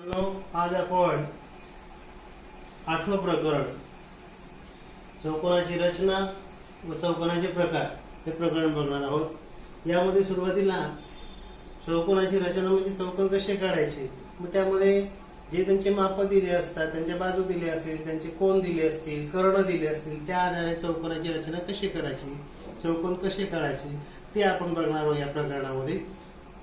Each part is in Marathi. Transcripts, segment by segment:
आज आपण 8वं प्रकरण चौकोनाची रचना व चौकोनाचे प्रकार हे प्रकरण बघणार आहोत। यामध्ये सुरुवातीला चौकोनाची रचना म्हणजे चौकोन कसे काढायचे, मग त्यामध्ये जे त्यांचे माप दिले असतात, त्यांच्या बाजू दिले असेल, त्यांचे कोन दिले असतील, कर्ण दिले असतील, त्या आधारे चौकोनाची रचना कशी करायची, चौकोन कसे काढायचे ते आपण बघणार आहोत या प्रकरणामध्ये।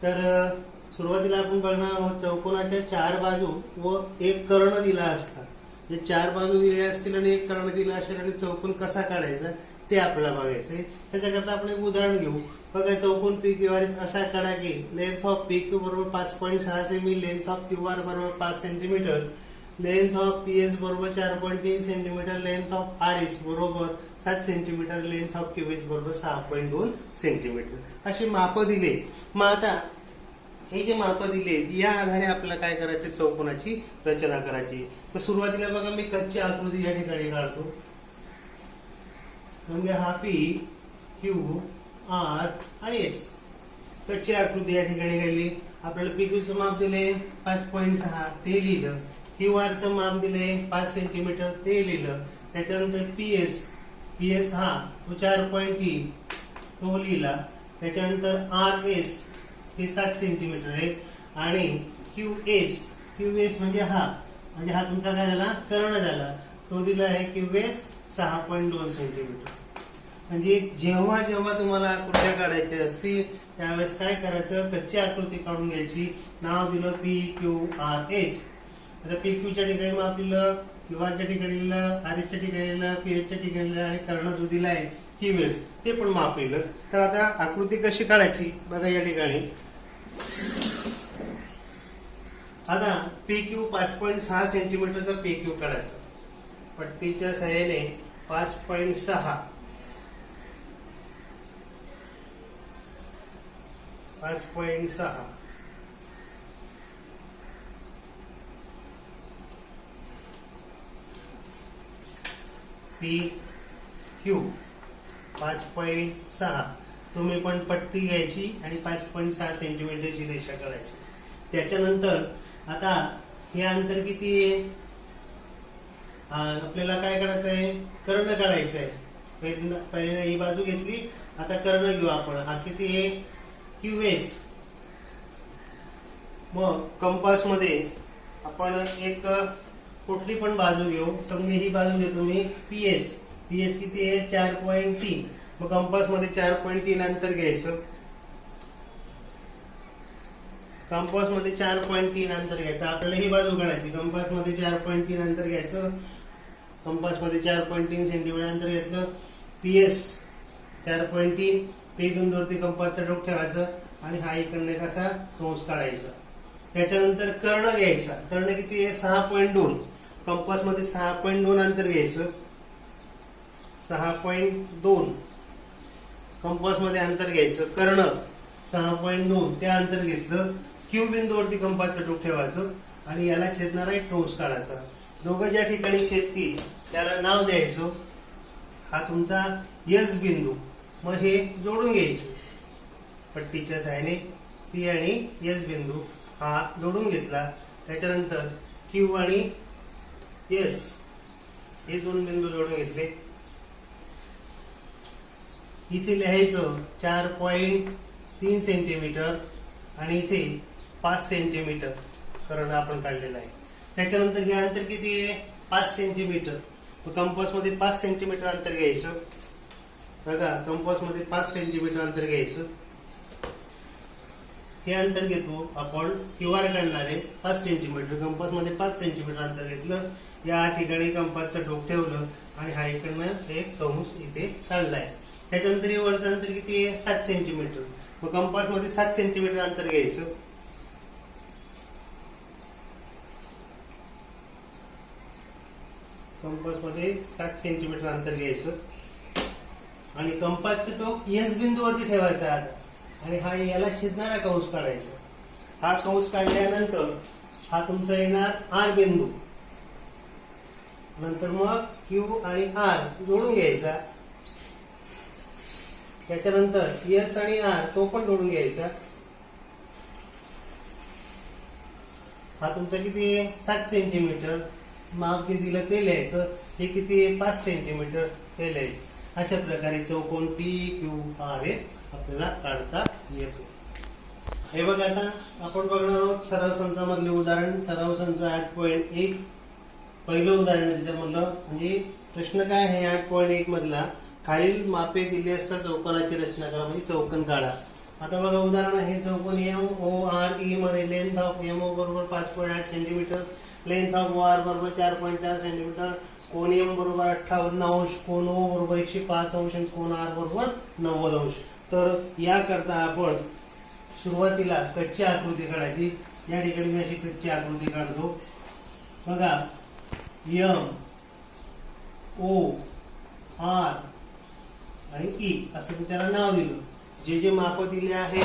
तर सुरुवातीला आपण बघणार आहोत चौकोनाच्या 4 बाजू व एक कर्ण दिला असता। जे 4 बाजू दिले असतील आणि एक कर्ण दिला असेल आणि चौकोन कसा काढायचा ते आपल्याला बघायचंय। त्याच्याकरता आपण एक उदाहरण घेऊ। बघा, चौकोन PQR असा काढा की लेंथ ऑफ PQ बरोबर 5.6 सेमी, लेंथ ऑफ QR बरोबर 5 सेंटीमीटर, लेंथ ऑफ PS बरोबर 4.3 सेंटीमीटर, लेंथ ऑफ RS बरोबर 7 सेंटीमीटर, लेंथ ऑफ QH बरोबर 6.2 सेंटीमीटर असे माप दिले। मग आता हे जे माप दिले या आधारे आपल्याला काय करायचं, चौकोनाची रचना करायची। तर सुरुवातीला बघा, मी कच्ची आकृती या ठिकाणी काढतो। म्हणजे हा P, Q, R आणि S कच्ची आकृती या ठिकाणी काढली। आपल्याला PQ चं माप दिले 5.6 ते लिहिलं, QR चं माप दिले 5 सेंटीमीटर ते लिहिलं, त्याच्यानंतर PS हा 4.3 तो लिहिला, त्याच्यानंतर RS हे 7 सेंटीमीटर आहे आणि QS म्हणजे हा तुमचा काय झाला, कर्ण झाला, तो दिला आहे QS 6.2 सेंटीमीटर। म्हणजे जेव्हा जेव्हा तुम्हाला आकृत्या काढायच्या असतील त्यावेळेस काय करायचं, कच्ची आकृती काढून घ्यायची, नाव दिलं PQRS। आता PQ च्या ठिकाणी माप लिहिलं, QR च्या ठिकाणी लिहिलं, RS च्या ठिकाणी लिहिलं, PS च्या ठिकाणी लिहिलं आणि कर्ण जो दिला आहे QS ते पण माप लिहिलं। तर आता आकृती कशी काढायची बघा, या ठिकाणी आता PQ 5.6 सेंटीमीटरचा PQ काढायचा, पट्टीच्या सहाय्याने 5.6 PQ 5.6 तुम्ही पण पट्टी घ्यायची आणि 5.6 सेंटीमीटरची रेषा काढायची। त्याच्यानंतर आता हे अंतर किती आहे, आपल्याला काय काढायचं आहे, कर्ण काढायचं आहे। पहिल्यांदा ही बाजू घेतली, आता कर्ण घेऊ आपण। हा किती आहे, QS। मग कंपास मध्ये आपण एक कुठली पण बाजू घेऊ, समजा ही बाजू घेतो मी PS किती आहे 4.3, मग कंपास मध्ये 4.3 अंतर घ्यायचं, कंपास मध्ये 4.3 अंतर घ्यायचं। आपल्याला ही बाजू काढायची, कंपास मध्ये 4.3 अंतर घ्यायचं, कंपास मध्ये 4.3 सेंटीमीटर अंतर घेतलं, PS 4.3, P बिंदूवरती कंपासचा टोक ठेवायचं आणि हा इकडनं कसा कंस काढायचा। त्याच्यानंतर कर्ण घ्यायचा, कर्ण किती आहे 6.2, कंपास मध्ये 6.2 अंतर घ्यायचं, 6.2 कंपास मध्ये अंतर घ्यायचं, कर्ण 6.2 ते अंतर घेतलं, Q बिंदूवरती कंपासचा टोक ठेवायचं आणि याला छेदणारा एक कंस काढायचा। दोघं ज्या ठिकाणी छेदतील त्याला नाव द्यायचं, हा तुमचा S बिंदू। मग हे जोडून घ्यायचे पट्टीच्या सहाय्याने, P आणि S बिंदू हा जोडून घेतला। त्याच्यानंतर Q आणि S हे दोन बिंदू जोडून घेतले। इथे लिहायचं 4.3 सेंटीमीटर आणि इथे 5 सेंटीमीटर कर्ण आपण काढलेला आहे। त्याच्यानंतर हे अंतर किती आहे 5 सेंटीमीटर, कंपास मध्ये 5 सेंटीमीटर अंतर घ्यायचं। बघा, कंपास मध्ये 5 सेंटीमीटर अंतर घ्यायचं, हे अंतर घेतो आपण, QR काढणार आहे 5 सेंटीमीटर, कंपास मध्ये 5 सेंटीमीटर अंतर घेतलं, या ठिकाणी कंपासचं टोक ठेवलं आणि हा इकडनं एक कंस इथे काढलाय। त्याच्यानंतर वरचं अंतर किती आहे 7 सेंटीमीटर, मग कंपास मध्ये 7 सेंटीमीटर अंतर घ्यायचं, कंपास मध्ये 7 सेंटीमीटर अंतर घ्यायचं आणि कंपासचं टोक S बिंदूवरती ठेवायचं आता आणि हा याला छेदणारा कंस काढायचा। हा कंस काढल्यानंतर हा तुमचा येणार R बिंदू, नंतर मग Q आणि R जोडून घ्यायचा, त्याच्यानंतर S आणि R तो पण जोडून घ्यायचा, हा तुमचा किती आहे 7 सेंटीमीटर, माप किती दिलं ते लिहायचं, हे किती आहे 5 सेंटीमीटर ते लिहायचं. अशा प्रकारे चौकोन PQRS आपल्याला काढता येतो. हे बघा, आता आपण बघणार आहोत सराव संचामधले उदाहरण. सराव संच 8.1 पहिलं उदाहरण त्याच्यामधलं, म्हणजे प्रश्न काय आहे 8.1 मधला, खालील मापे दिली असता चौकोनाची रचना करा, म्हणजे चौकोन काढा. आता बघा उदाहरण आहे, चौकोन MORE मध्ये लेंथ ऑफ MO बरोबर 5.8 सेंटीमीटर, लेंथ ऑफ OR बरोबर 4.4 सेंटीमीटर, कोन M बरोबर 58 अंश, कोन O बरोबर 105 अंश आणि कोन R बरोबर 90 अंश. तर याकरता आपण सुरुवातीला कच्ची आकृती काढायची. या ठिकाणी मी अशी कच्ची आकृती काढतो. बघा, M O R आणि E असं मी त्याला नाव दिलं. जे जे माप दिले आहे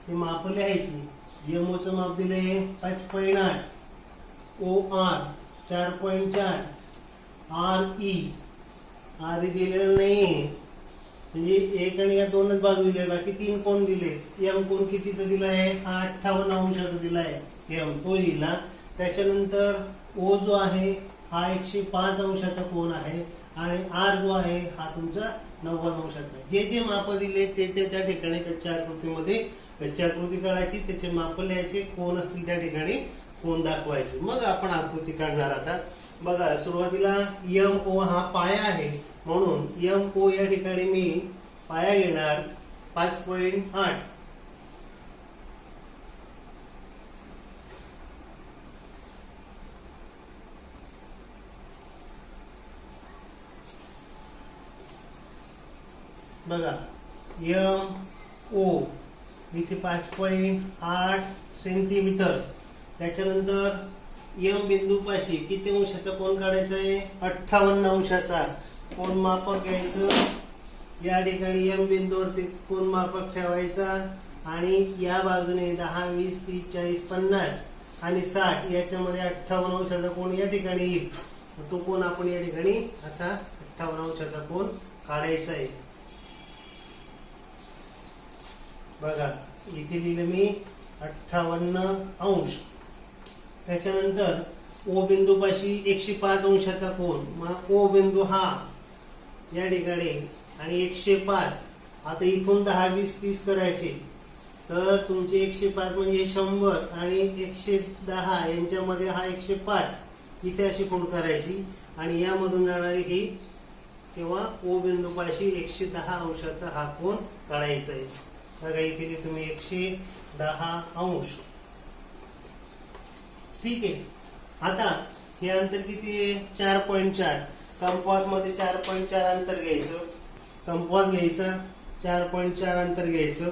ते माप लिहायची. MO चं माप दिले 5.8, OR 4.4, RE दिलेलं नाही, म्हणजे एक आणि या दोनच बाजू दिले, बाकी 3 कोण दिले. M कोण कितीचा दिला आहे, 58 अंशाचा दिला आहे, M तो लिहिला. त्याच्यानंतर O जो आहे हा 105 अंशाचा कोण आहे आणि R जो आहे हा तुमचा 90 अंशाचा. जे जे माप दिले ते त्या ठिकाणी कच्च्या आकृतीमध्ये कच्ची आकृती काढायची, त्याचे माप लिहायचे, कोण असतील त्या ठिकाणी कोण दाखवायचे. मग आपण आकृती काढणार. आता बघा, सुरुवातीला MO हा पाया आहे, म्हणून MO या ठिकाणी मी पाया घेणार 5.8. बघा, MO इथे 5.8 सेंटीमीटर. त्याच्यानंतर M बिंदूपाशी किती अंशाचा कोण काढायचा आहे, 58 अंशाचा कोण मापक घ्यायचं. या ठिकाणी M बिंदूवरती कोण मापक ठेवायचा आणि या बाजूने 10, 20, 30, 40, 50 आणि 60 याच्यामध्ये 58 अंशाचा कोण या ठिकाणी येईल. तो कोण आपण या ठिकाणी असा 58 अंशाचा कोण काढायचा आहे. बघा, इथे लिहिलं मी 58 अंश. त्याच्यानंतर O बिंदूपाशी 105 अंशाचा कोण, मग O बिंदू हा या ठिकाणी आणि 105. आता इथून 10, 20, 30 करायचे, तर तुमचे 105 म्हणजे 100 आणि 110 यांच्यामध्ये हा 105 इथे अशी कोण करायची आणि यामधून जाणारी ही किंवा O बिंदूपाशी 110 अंशाचा हा कोण काढायचा आहे. बघा, इथे तुम्ही 110 अंश. ठीक आहे. आता हे अंतर किती आहे, 4.4. कंपास मध्ये 4.4 अंतर घ्यायचं, कंपास घ्यायचा 4.4 अंतर घ्यायचं.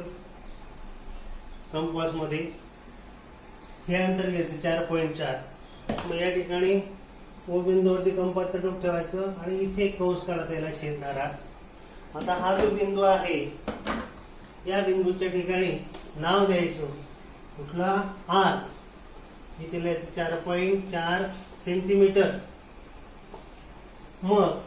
कंपास मध्ये हे अंतर घ्यायचं 4.4. मग या ठिकाणी O बिंदूवरती कंपासचं टोक ठेवायचं आणि इथे कंस काढता याला छेदणारा. आता हा जो बिंदू आहे या बिंदूच्या ठिकाणी नाव द्यायचं, कुठला, R. इथे लिहायचं 4.4 सेंटीमीटर. मग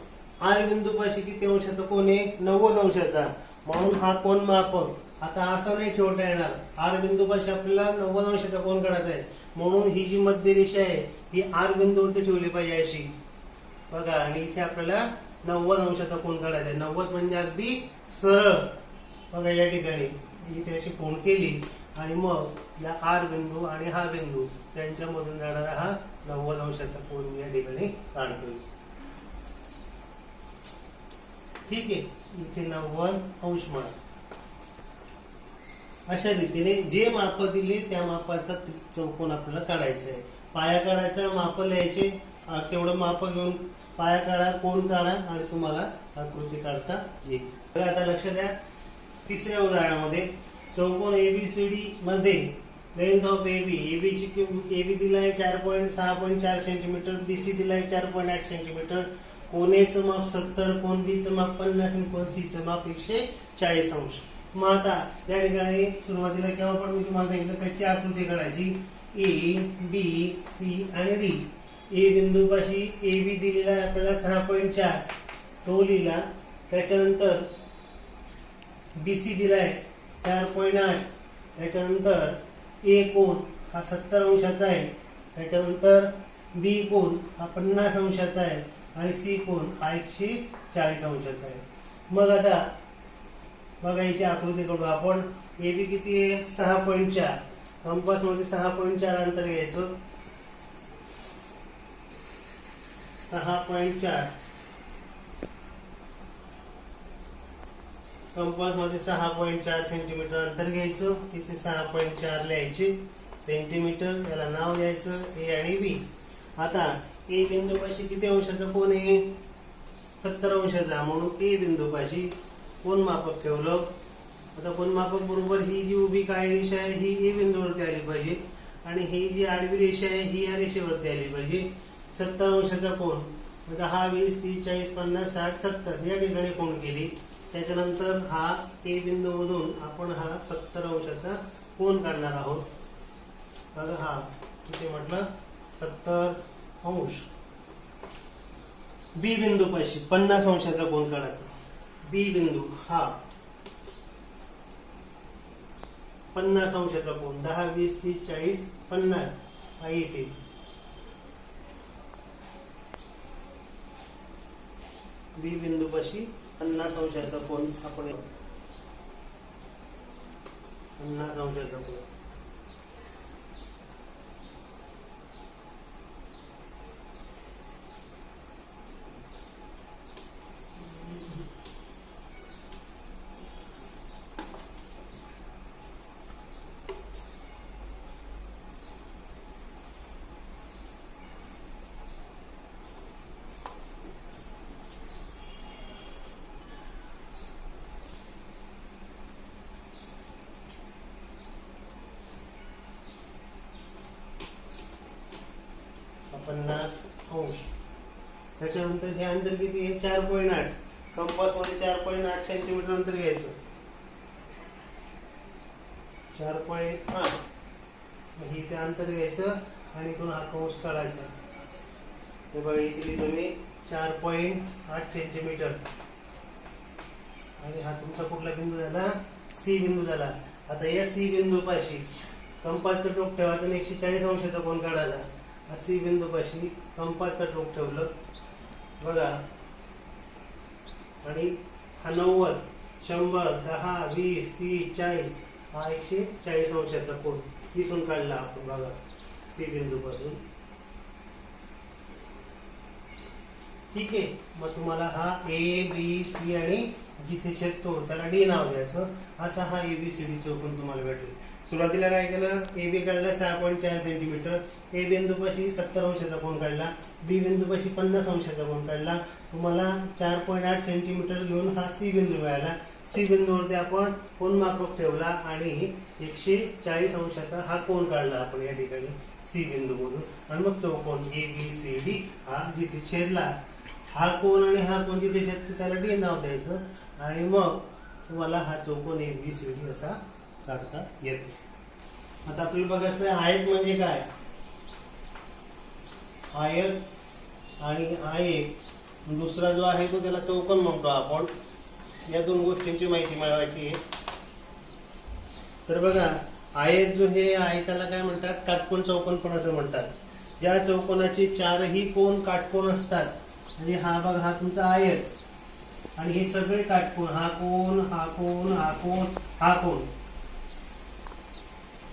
R बिंदूपाशी किती अंशाचा कोण आहे, 90 अंशाचा, म्हणून हा कोण मापक. आता असा नाही ठेवता येणार, R बिंदूपाशी आपल्याला 90 अंशाचा कोण काढायचा आहे, म्हणून ही जी मध्य रेषा आहे ही R बिंदूवरती ठेवली पाहिजे अशी. बघा, आणि इथे आपल्याला 90 अंशाचा कोण काढायचा आहे. 90 म्हणजे अगदी सरळ. बघा, या ठिकाणी इथे अशी कोण केली आणि मग या R बिंदू आणि हा बिंदू त्यांच्यामधून जाणारा हा 90 अंशाचा कोण या ठिकाणी काढतोय. ठीक आहे, इथे 90 अंश म्हणा. अशा रीतीने जे माप दिले त्या मापाचा चौकोन आपल्याला काढायचा आहे. पाया काढायचा, माप लिहायचे, तेवढं माप घेऊन पाया काढा, कोण काढा आणि तुम्हाला आकृती काढता येईल. बघा, आता लक्ष द्या. तिसऱ्या उदाहरणामध्ये चौकोन ABCD मध्ये लेंथ ऑफ AB ची दिलाय 4.6.4 सेंटीमीटर, BC दिलाय 4.8 सेंटीमीटर, कोण A चं माप 70, कोण B चं माप 50 आणि कोण C चं माप 140 अंश. मग आता या ठिकाणी सुरुवातीला केव्हा पण मी तुम्हाला सांगितलं कच्ची आकृती काढायची. A, B, C आणि D. A बिंदूपाशी AB दिलेला आहे आपल्याला 6.4, तो लिहिला. त्याच्यानंतर BC दिलाय 4.8. त्याच्यानंतर A कोण हा 70 अंशाचा आहे, त्याच्यानंतर बी कोन हा 50 अंशाचा आहे आणि सी कोन हा 140 अंशाचा आहे. मग आता बघा याची आकृती काढू आपण. ए बी किती आहे 6.4. कंपास मध्ये 6.4 अंतर घ्यायचं. 6.4 कंपास मध्ये 6.4 सेंटीमीटर अंतर घ्यायचं. तिथे 6.4 लिहायचे सेंटीमीटर. त्याला नाव द्यायचं ए आणि बी. आता ए बिंदूपाशी किती अंशाचा कोन आहे 70 अंशाचा, म्हणून ए बिंदूपाशी कोन मापक ठेवलं. आता कोन मापक बरोबर ही जी उभी काळी रेषा आहे ही ए बिंदूवरती आली पाहिजे आणि ही जी आडवी रेषा आहे ही या रेषेवरती आली पाहिजे. 70 अंशाचा कोन 10, 20, 30, 40, 50, 60, 70 या ठिकाणी कोन केली. त्याच्यानंतर हा ए बिंदू मधून आपण हा 70 अंशाचा कोन काढणार आहोत. बघा हा किती म्हटलं 70 अंश. बी बिंदूपाशी 50 अंशाचा कोन काढायचा. बी बिंदू हा 50 अंशाचा कोन 10, 20, 30, 40, 50 हा इथे. बी बिंदूपाशी 50 अंशाचा कोन आपण 50 अंशाचा कोन. त्याच्यानंतर हे अंतर किती आहे 4.8. कंपास मध्ये 4.8 सेंटीमीटर अंतर घ्यायचं. 4.8 हे ते अंतर घ्यायचं आणि इथून हा कंस काढायचा. ते बघा इथे लिहितो मी 4.8 सेंटीमीटर आणि हा तुमचा कुठला बिंदू झाला सी बिंदू झाला. आता या सी बिंदू पाशी कंपासचं टोक ठेवायचं आणि 140 अंशाचा कोन काढायचा. सी बिंदू पाशी कंपासचं टोक ठेवलं बघा आणि हा 90, 100, 10, 20, 30, 40 हा 140 अंशाचा कोन इथून काढला आपण बघा सी बिंदू पासून. ठीक आहे. मग तुम्हाला हा ए बी सी आणि जिथे छेदतो त्याला डी नाव द्यायचं. असा हा एबीसीडी चौकोन तुम्हाला भेटेल. सुरुवातीला काय केलं ए बी काढला 6.4 सेंटीमीटर. ए बिंदूपाशी 70 अंशाचा कोन काढला. बी बिंदूपाशी 50 अंशाचा कोन काढला. तुम्हाला 4.8 सेंटीमीटर घेऊन हा सी बिंदू मिळाला. सी बिंदूवरती आपण कोन मापक ठेवला आणि 140 अंशाचा हा कोन काढला आपण या ठिकाणी सी बिंदू मधून. आणि मग चौकोन ए बी सी डी हा जिथे छेदला हा कोन आणि हा कोन जिथे छेदतो त्याला डी नाव द्यायचं आणि मग तुम्हाला हा चौकोन ए बी सी डी असा काढता येतो. आता आपल्याला बघायचं आयत म्हणजे काय. आयत आणि आयत दुसरा जो आहे तो त्याला चौकोन म्हणतो आपण. या दोन गोष्टींची माहिती मिळवायची आहे. तर बघा आयत जो हे आयताला काय म्हणतात काटकोन चौकोन पण असं म्हणतात. ज्या चौकोनाचे चारही कोन काटकोन असतात म्हणजे हा बघा हा तुमचा आयत आणि हे सगळे काटकोन हा कोन हा कोन हा कोन हा कोन.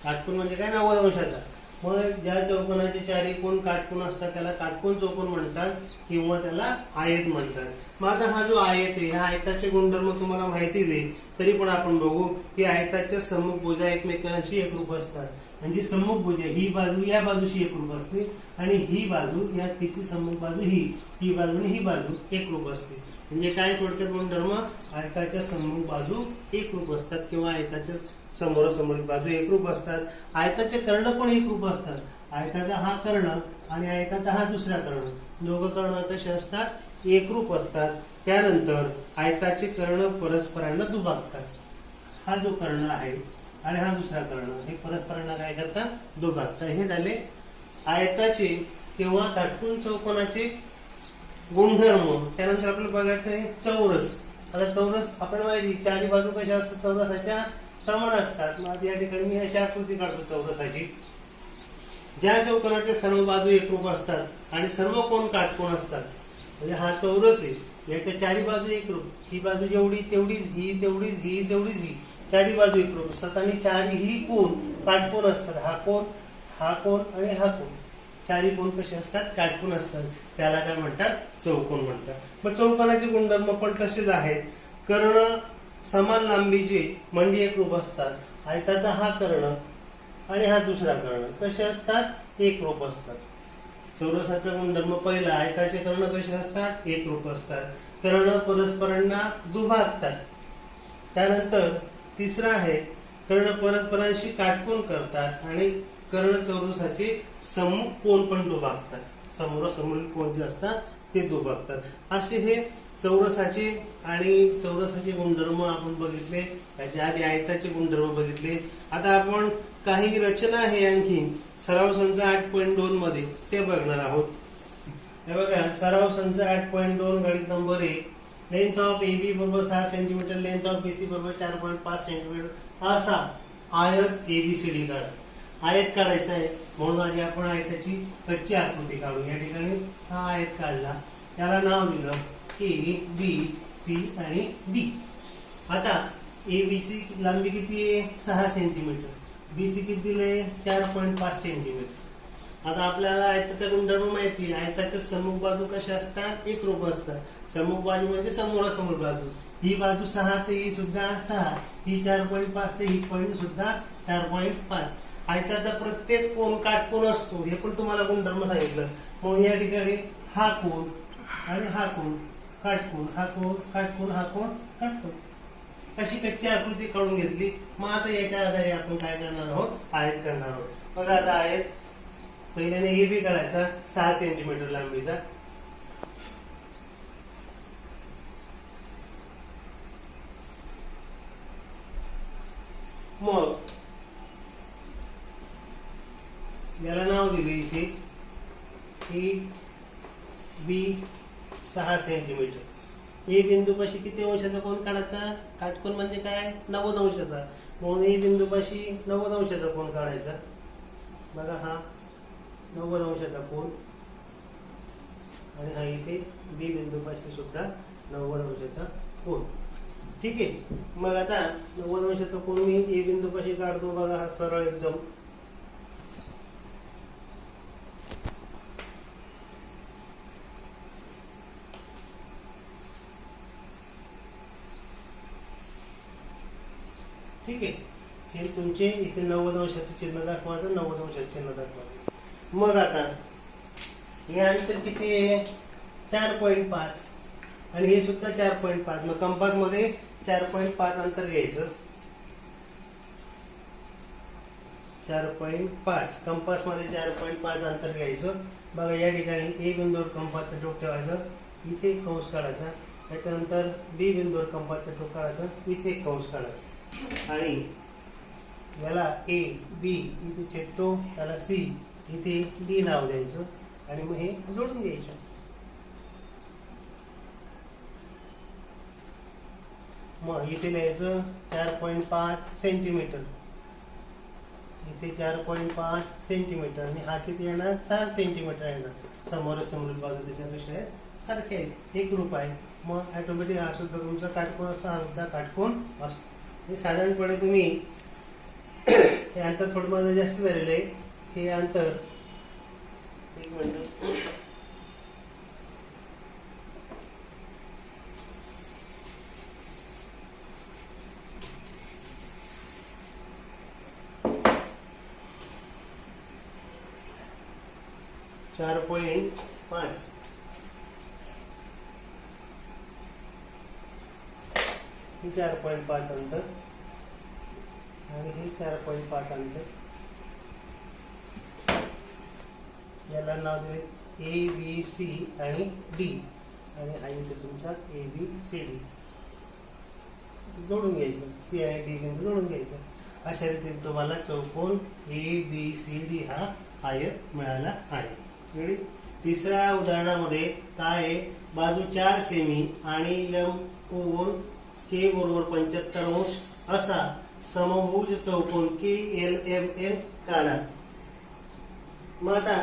काटकोन म्हणजे काय 90 अंशाचा. मग ज्या चौकोनाचे चारही कोन काटकोन असतात त्याला काटकोन चौकोन म्हणतात किंवा त्याला आयत म्हणतात. मग आता हा जो आयत आहे ह्या आयताचे गुणधर्म तुम्हाला माहिती दे तरी पण आपण बघू की आयताच्या सम्मुख भुजा एकमेकांशी एकरूप असतात. म्हणजे सम्मुख भुजा ही बाजू या बाजूशी एकरूप असते आणि ही बाजू या तिची सम्मुख बाजू ही बाजू आणि ही बाजू एकरूप असते. म्हणजे काय थोडक्यात गुणधर्म आयताच्या सम्मुख बाजू एकरूप असतात किंवा आयताच्या समोरासमोर बाजू एकरूप असतात. आयताचे कर्ण पण एकरूप असतात. आयताचा हा कर्ण आणि आयताचा हा दुसरा कर्ण दोघं कर्ण कसे असतात एकरूप असतात. त्यानंतर आयताचे कर्ण परस्परांना दुभागतात. हा जो कर्ण आहे आणि हा दुसरा कर्ण हे परस्परांना काय करतात दुभागतात. हे झाले आयताचे किंवा काटकोन चौकोनाचे गुणधर्म. त्यानंतर आपल्याला बघायचं आहे चौरस. आता चौरस आपण माहिती चारी बाजू कशा असतात चौरसाच्या समान असतात. मग या ठिकाणी मी अशी आकृती काढतो चौरसाची. ज्या चौकोनाच्या सर्व बाजू एकरूप असतात आणि सर्व कोण काटकोन असतात, म्हणजे हा चौरस आहे, याच्या चारी बाजू एकरूप, ही बाजू जेवढी तेवढीच, ही तेवढीच, ही तेवढीच, ही चारी बाजू एकरूप असतात आणि चारीही कोण काटकोन असतात. हा कोण आणि हा कोण, चारी कोण कसे असतात, काटकोन असतात. त्याला काय म्हणतात, चौकोन म्हणतात. मग चौकोनाचे गुणधर्म पण तसेच आहेत. कर्ण समान लांबीचे म्हणजे एकरूप असतात. आयताचा हा कर्ण आणि हा दुसरा कर्ण कसे असतात, एकरूप असतात. चौरसाचा गुणधर्म पहिला, आयताचे कर्ण कसे असतात, एकरूप असतात. कर्ण परस्परांना दुभागतात. त्यानंतर तिसरा आहे, कर्ण परस्परांशी काटकोन करतात आणि कर्ण चौरसाचे सम्मुख कोण पण दुभागतात. समोरासमोरील कोण जे असतात ते दुभागतात. असे हे चौरसाचे आणि चौरसाचे गुणधर्म आपण बघितले. त्याच्या आधी आयताचे गुणधर्म बघितले. आता आपण काही रचना आहे आणखी सराव संच 8.2 मध्ये ते बघणार आहोत. हे बघा, सराव संच 8.2 गणित नंबर 1, लेंथ ऑफ AB बरोबर 6 सेंटीमीटर, लेंथ ऑफ BC बरोबर 4.5 सेंटीमीटर असा आयत ABCD काढा. आयत काढायचा आहे म्हणून आधी आपण आयताची कच्ची आकृती काढू. या ठिकाणी हा आयत काढला, त्याला नाव दिलं ABC आणि D. आता ABC लांबी किती आहे, 6 सेंटीमीटर, BC किती दिले, 4.5 सेंटीमीटर. आता आपल्याला आयताचा गुणधर्म माहिती आहे. आयताच्या सम्मुख बाजू कशा असतात, एकरूप असतात. सम्मुख बाजू म्हणजे समोरासमोर बाजू. ही बाजू 6 तर ही सुद्धा 6, ही 4.5 तर ही पॉईंट सुद्धा 4.5. आयताचा प्रत्येक कोण काटकोन असतो, हे पण तुम्हाला गुणधर्म सांगितलं. म्हणून या ठिकाणी हा कोण आणि हा कोण काटकोन, हा कोण काटकोन, हा कोण काटकोन, अशी कच्ची आकृती काढून घेतली. मग आता याच्या आधारे आपण काय करणार आहोत, आयत करणार आहोत. बघा, आता आयत पहिल्याने AB काढायचा 6 सेंटीमीटर लांबीचा. मग याला नाव दिले इथे AB 6 सेंटीमीटर. ए बिंदूपाशी किती अंशाचा कोण काढायचा, काटकोन म्हणजे काय, 90 अंशाचा. म्हणून ए बिंदूपाशी 90 अंशाचा कोण काढायचा. बघा, हा 90 अंशाचा कोण आणि हा इथे बी बिंदूपाशी सुद्धा 90 अंशाचा कोण. ठीक आहे. मग आता 90 अंशाचा कोण मी ए बिंदूपाशी काढतो. बघा, हा सरळ एकदम. ठीक आहे. हे तुमचे इथे 90 अंशाचं चिन्ह दाखवायचं, 90 अंशाचं चिन्ह दाखवायचं. मग आता हे अंतर किती आहे, 4.5 आणि हे सुद्धा 4.5. मग कंपास मध्ये 4.5 अंतर घ्यायचं. 4.5 कंपास मध्ये 4.5 अंतर घ्यायचं. बघा, या ठिकाणी ए बिंदूवर कंपासचा टोक ठेवायचा, इथे एक कंस काढायचा. त्याच्यानंतर बी बिंदूवर कंपासचा टोक काढायचा, इथे एक कंस काढायचा आणि याला A B इथे छेदतो, त्याला C इथे D नाव द्यायचं आणि मग हे जोडून घ्यायचं. मग इथे लिहायचं 4.5 सेंटीमीटर, इथे 4.5 सेंटीमीटर आणि हा किती येणार, 6 सेंटीमीटर येणार. समोरासमोरील बाजू त्याच्यापेक्षा आहेत सारखे आहेत, एकरूप आहे. मग ऑटोमॅटिक हा सुद्धा तुमचा काटकोन असतो, हा सुद्धा काटकोन असतो. हे साधारणपणे तुम्ही हे अंतर थोडं माझं जास्त झालेलं आहे. हे अंतर 1 मिनिट, चार 4.5 4.5 अंतर आणि हे 4.5 अंतर. याला नाव दिले ABC आणि D आणि हा इथे तुमचा ABCD जोडून घ्यायचं. C आणि D बिंदू जोडून घ्यायचं. अशा रीतीने तुम्हाला चौकोन ABCD हा आयत मिळाला आहे. तिसऱ्या उदाहरणामध्ये काय आहे, बाजू 4 सेमी आणि M K बरोबर 75 अंश असा समभुज चौकोन KLMN काढा. मग आता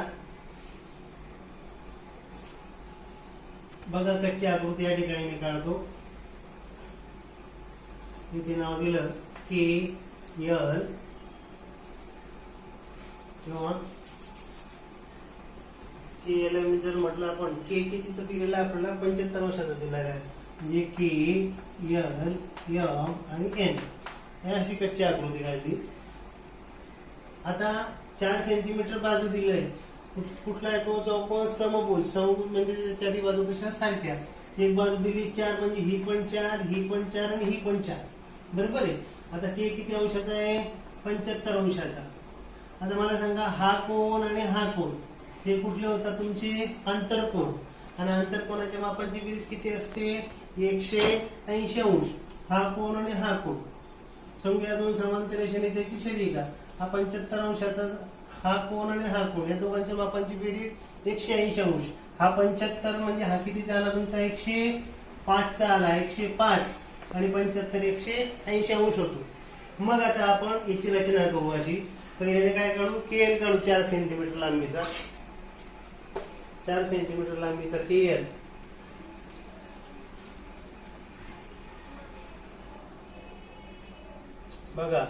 बघा कच्ची आकृती या ठिकाणी मी काढतो. इथे नाव दिलं के एल किंवा के एल जर म्हटलं आपण के किती तर दिलेला आपल्याला 75 अंशाचा दिलेला आहे. म्हणजे के एल एम आणि एन हे अशी कच्ची आकृती काढली. आता 4 सेंटीमीटर बाजू दिलंय. कुठला आहे तो चौकोन समभुज. समभुज म्हणजे त्याच्या चारी बाजू कशा सारख्या. एक बाजू दिली 4 म्हणजे ही पण 4 ही पण 4 आणि ही पण 4 बरोबर आहे. आता के किती अंशाचा आहे 75 अंशाचा. आता मला सांगा हा कोन आणि हा कोन हे कुठले होतात तुमचे आंतरकोन. आणि आंतरकोनाच्या मापांची बेरीज किती असते 180 अंश. हा कोन आणि हा कोन समजा दोन समांतर रेषेने त्याची छेदिका. हा 75 अंशाचा हा कोन आणि हा कोन या दोघांच्या मापांची बेरीज 180 अंश. हा 75 म्हणजे हा किती आला तुमचा 105 चा आला 105 आणि 75 180 अंश होतो. मग आता आपण याची रचना करू अशी. पहिल्याने काय काढू केएल काढू 4 सेंटीमीटर लांबीचा. 4 सेंटीमीटर लांबीचा केएल. बघा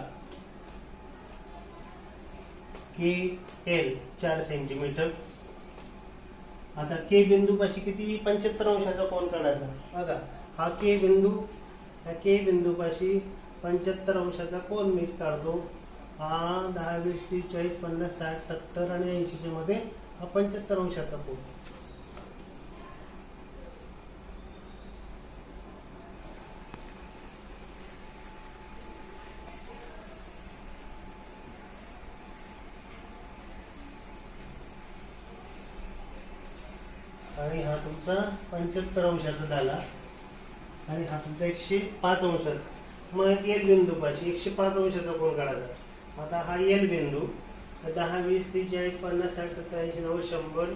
के एल 4 सेंटीमीटर. आता के बिंदू पाशी किती 75 अंशाचा कोन काढायचा. बघा हा के बिंदू. या के बिंदू पाशी 75 अंशाचा कोन मी काढतो. हा 10 20 30 40 50 60 70 आणि 80 च्या मध्ये हा 75 अंशाचा कोन. आणि हा तुमचा 75 अंशाचा झाला आणि हा तुमचा 105 अंशाचा. मग एल बिंदू पाशी 105 अंशाचा कोन काढायचा. आता हा एल बिंदू 10 20 30 40 50 60 70 80 90 100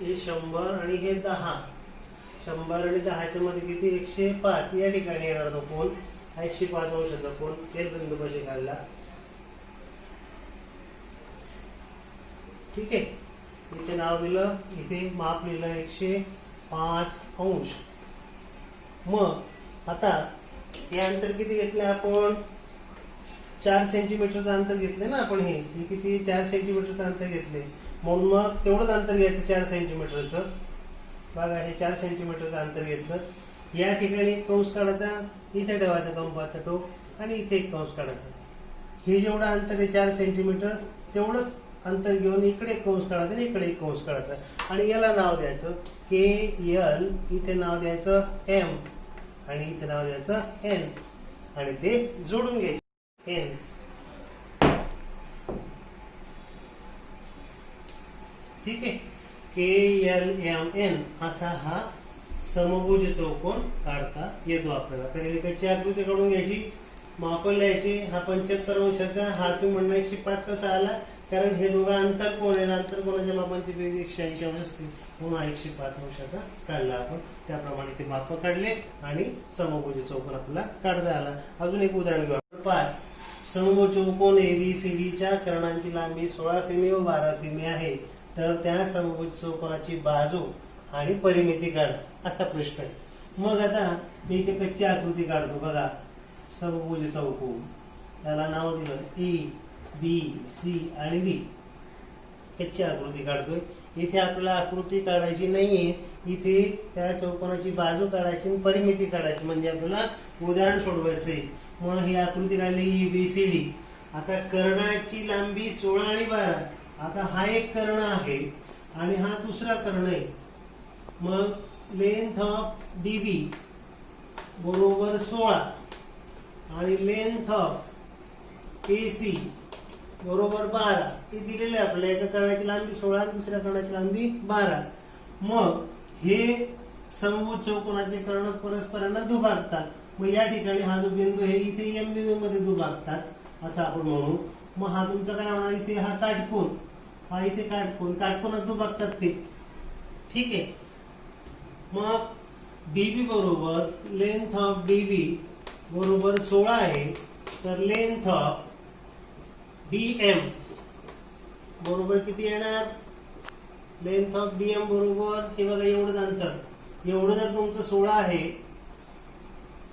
हे 100 आणि हे 10. 100 आणि 10 च्या मध्ये किती 105 या ठिकाणी येणार तो कोन. हा 105 अंशाचा कोन एल बिंदू पाशी काढला. ठीक आहे. इथे नाव दिलं इथे माप लिहिलं 105 अंश. मग आता हे अंतर किती घेतलं आपण 4 सेंटीमीटरचं अंतर घेतलं ना आपण. हे किती 4 सेंटीमीटरचं अंतर घेतले म्हणून मग तेवढंच अंतर घ्यायचं 4 सेंटीमीटरचं. बघा हे 4 सेंटीमीटरचं अंतर घेतलं. या ठिकाणी एक कंस काढायचा. इथे ठेवायचा कंपाचा टोक आणि इथे एक कंस काढायचा. हे जेवढं अंतर आहे 4 सेंटीमीटर तेवढंच अंतर घेऊन इकडे एक कंस काढायचा आणि इकडे एक कंस काढायचा. आणि याला नाव द्यायचं के एल. इथे नाव द्यायचं एम आणि इथे नाव द्यायचं एन आणि ते जोडून घ्यायचे एन. ठीक आहे. के एल एम एन असा हा समभुज चौकोन काढता येतो आपल्याला. पहिले कच्ची आकृती काढून घ्यायची. माप लिहायचे. हा 75 अंशाचा. हा तुम्ही म्हणणं 105 कसा आला कारण हे दोघं आंतरकोन आहे. आंतरकोनाच्या मापांची बेरीज 180 अंश असते म्हणून हा 105 अंशाचा काढला आपण. त्याप्रमाणे ते माप काढले आणि समभुज चौकोन आपल्याला काढता आला. अजून एक उदाहरण घेऊ आपण. 5 समभुज चौकोन एबीसीडीच्या कर्णांची लांबी 16 सेमी व 12 सेमी आहे. तर त्या समभुज चौकोनाची बाजू आणि परिमिती काढा असा प्रश्न आहे. मग आता मी इथे कच्ची आकृती काढतो. बघा समभुज चौकोन. त्याला नाव दिलं ए बी सी आणि डी. कच्ची आकृती काढतोय. इथे आपल्याला आकृती काढायची नाहीये. इथे त्या चौकोनाची बाजू काढायची आणि परिमिती काढायची म्हणजे आपल्याला उदाहरण सोडवायचंय. मग ही आकृती काढली ई बी सी डी. आता कर्णाची लांबी 16 आणि 12. आता हा एक कर्ण आहे आणि हा दुसरा कर्ण आहे. मग लेंथ ऑफ डी बी बरोबर 16 आणि लेंथ ऑफ ए सी बरोबर 12 हे दिलेले आहे आपल्याला. एका कर्णाची लांबी 16 आणि दुसऱ्या कर्णाची लांबी 12. मग हे समभुज चौकोनाचे कर्ण परस्परांना दुभागतात. मग या ठिकाणी हा जो बिंदू आहे इथे एम बिंदू मध्ये दुभागतात असं आपण म्हणू. मग हा तुमचा काय होणार इथे हा काटकोन. हा इथे काटकोन. काटकोनात दुभागतात ते. ठीक आहे. मग डीबी बरोबर लेंथ ऑफ डीबी बरोबर 16 आहे. तर लेंथ ऑफ डी एम बरोबर किती येणार, लेंथ ऑफ डीएम बरोबर हे बघा एवढंच अंतर, एवढं जर तुमचं 16 आहे,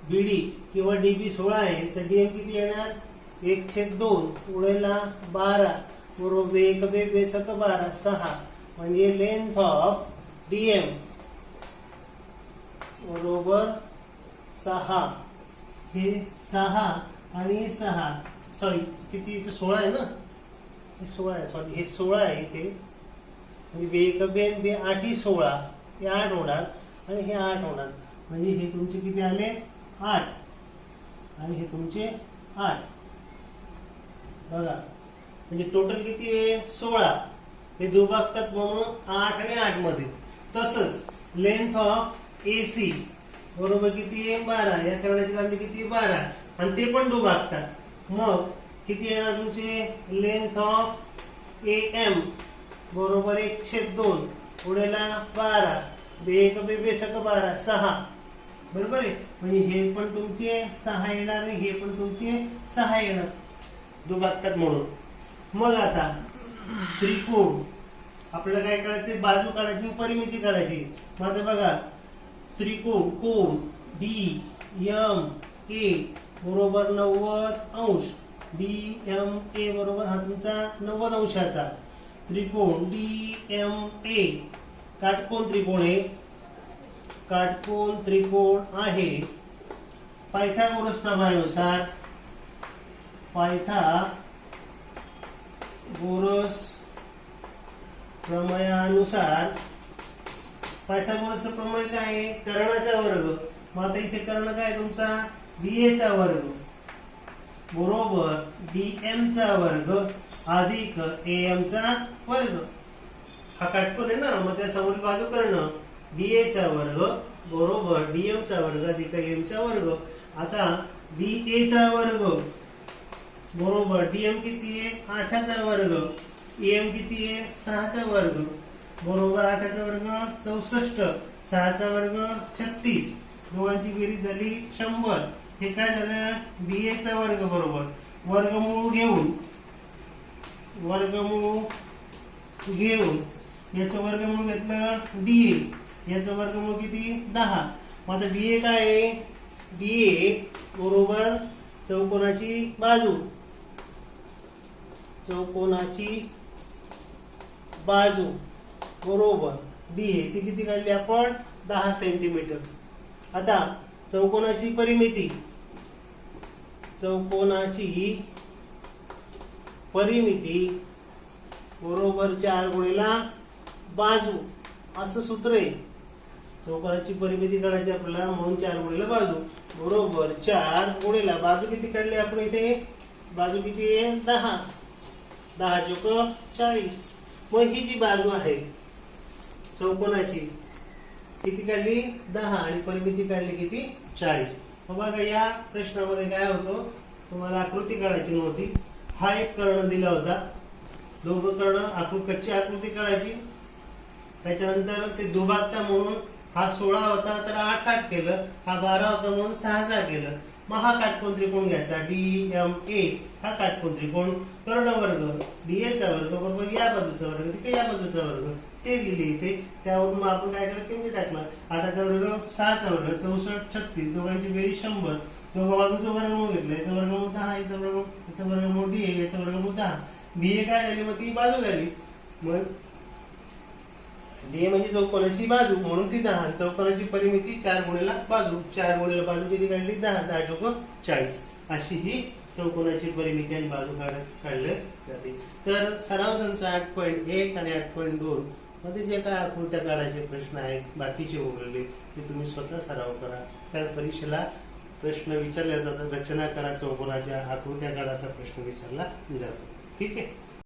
बीडी किंवा डीबी 16 आहे, तर डीएम किती येणार, 1/2 उडेला 12 बरोबर 1 बे बेसक 12 6, म्हणजे लेंथ ऑफ डीएम बरोबर 6, हे 6 आणि 6 सॉरी किती इथे 16 आहे ना, हे 16 आहे, सॉरी हे 16 आहे इथे, म्हणजे 1 बे 8 ही 16, हे 8 होणार आणि हे 8 होणार, म्हणजे हे तुमचे किती आले 8 आणि हे तुमचे 8 बघा, म्हणजे टोटल किती आहे 16, हे दुभागतात म्हणून 8 आणि 8 मध्ये. तसंच लेंथ ऑफ एसी बरोबर किती आहे 12, या कर्णाची लांबी किती 12 आणि ते पण दुभागतात, मग किती येणार तुमचे लेंथ ऑफ एएम बरोबर 1/2 उडेला 12 1 बे बेसक 12 6 बरोबर आहे, म्हणजे हे पण तुमचे 6 येणार आणि हे पण तुमचे 6 येणार दुभागतात म्हणून. मग आता त्रिकोण आपल्याला काय करायचं, बाजू काढायची परिमिती काढायची. मग आता बघा त्रिकोण कोण डी एम ए बरोबर 90 अंश, डी एम ए बरोबर हा तुमचा 90 अंशाचा त्रिकोण डी एम ए काटकोन त्रिकोण आहे, काटकोन त्रिकोण आहे पायथागोरस प्रमेयानुसार, पायथागोरस प्रमेयानुसार. पायथागोरसचं प्रमेय काय आहे, कर्णाचा वर्ग. मग आता इथे कर्ण काय तुमचा डीए चा वर्ग बरोबर डीएम चा वर्ग अधिक एएम चा वर्ग. हा काटकोन आहे ना, मग त्या समोरील बाजू कर्ण डीए चा वर्ग बरोबर डीएम चा वर्ग अधिक एम चा वर्ग. आता डीए चा वर्ग बरोबर डीएम किती आहे 8 चा वर्ग, एम किती आहे 6 चा वर्ग बरोबर 8 चा वर्ग 64, 6 चा वर्ग 36, दोघांची बेरीज झाली 100. हे काय झालं डीए चा वर्ग बरोबर वर्गमूळ घेऊन याचं वर्गमूळ घेतलं डीए, याचं वर्गमूळ किती 10. मग आता डीए काय आहे, डीए बरोबर चौकोनाची बाजू, बरोबर डीए ती किती काढली आपण 10 सेंटीमीटर. आता चौकोनाची परिमिती बरोबर 4 गुणिला बाजू असं सूत्र आहे. चौकोनाची परिमिती काढायची आपल्याला म्हणून 4 गुणिला बाजू बरोबर 4 गुणिला बाजू किती काढली आपण इथे, बाजू किती आहे 10, 10 चौक 40. मग ही जी बाजू आहे चौकोनाची किती काढली 10 आणि परिमिती काढली किती 40. मग बघा या प्रश्नामध्ये काय होतं, तुम्हाला आकृती काढायची नव्हती, हा एक कर्ण दिला होता, दोघं कर्ण कच्ची आकृती काढायची, त्याच्यानंतर ते दुभागता म्हणून हा 16 होता तर 8 केलं, हा 12 होता म्हणून 6 केलं. मग हा काटकोन त्रिकोण घ्यायचा डी एम ए, हा काटकोन त्रिकोण कर्ण वर्ग डीए चा वर्ग बरोबर या बाजूचा वर्ग तिथे या बाजूचा वर्ग ते लिहिले इथे. त्यावरून मग आपण काय केलं किंमत टाकलं, 8 चा वर्ग 6 चा वर्ग 64 36, दोघांची बेरीज 100, दोघं बाजूचं वर्गमूळ घेतलं, याचं वर्गमूळ 10, याचं वर्गमूळ डीए, याचं वर्गमूळ 10. डीए काय झाली मग ती बाजू झाली, मग डीए म्हणजे चौकोनाची बाजू म्हणून ती 10, चौकोनाची परिमिती 4 गुणिला बाजू, 4 गुणिला बाजू किती काढली 10, 10 चौक 40. अशी ही चौकोनाची परिमिती आणि बाजू काढले जाते. तर सराव संच 8.1 आणि 8.2 मध्ये जे काय आकृत्या काढायचे प्रश्न आहेत बाकीचे उरलेले ते तुम्ही स्वतः सराव करा, कारण परीक्षेला प्रश्न विचारले जातात. रचना करा चौकोनाच्या, आकृत्या काढायचा प्रश्न विचारला जातो. ठीक आहे.